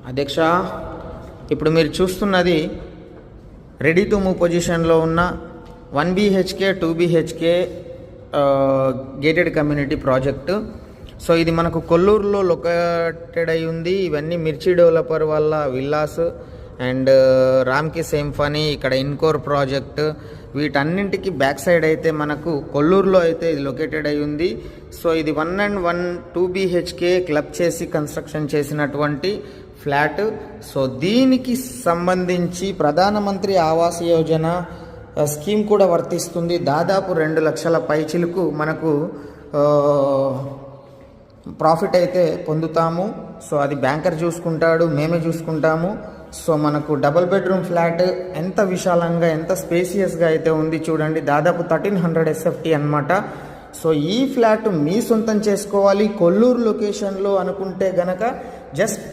అధ్యక్ష, ఇప్పుడు మీరు చూస్తున్నది రెడీ టు మూవ్ పొజిషన్లో ఉన్న 1 BHK 2 BHK gated community project. So ఇది మనకు కొల్లూరులో లొకేటెడ్ అయి ఉంది. ఇవన్నీ మిర్చి డెవలపర్ వల్ల విల్లాస్ అండ్ రామ్కి సింఫనీ, ఇక్కడ ఇన్కోర్ ప్రాజెక్ట్, వీటన్నింటికి బ్యాక్ సైడ్ అయితే మనకు కొల్లూరులో అయితే ఇది లొకేటెడ్ అయి ఉంది. సో ఇది 1 and 1 2 BHK క్లబ్ చేసి కన్స్ట్రక్షన్ చేసినటువంటి ఫ్లాట్. సో దీనికి సంబంధించి ప్రధానమంత్రి ఆవాస్ యోజన స్కీమ్ కూడా వర్తిస్తుంది. దాదాపు 2 లక్షల పైచిలకు మనకు ప్రాఫిట్ అయితే పొందుతాము. సో అది బ్యాంకర్ చూసుకుంటాడు, మేమే చూసుకుంటాము. సో మనకు డబుల్ బెడ్రూమ్ ఫ్లాట్ ఎంత విశాలంగా, ఎంత స్పేసియస్గా అయితే ఉంది చూడండి. దాదాపు 1300 SFT అనమాట. సో ఈ ఫ్లాట్ మీ సొంతం చేసుకోవాలి కొల్లూరు లొకేషన్లో అనుకుంటే గనక జస్ట్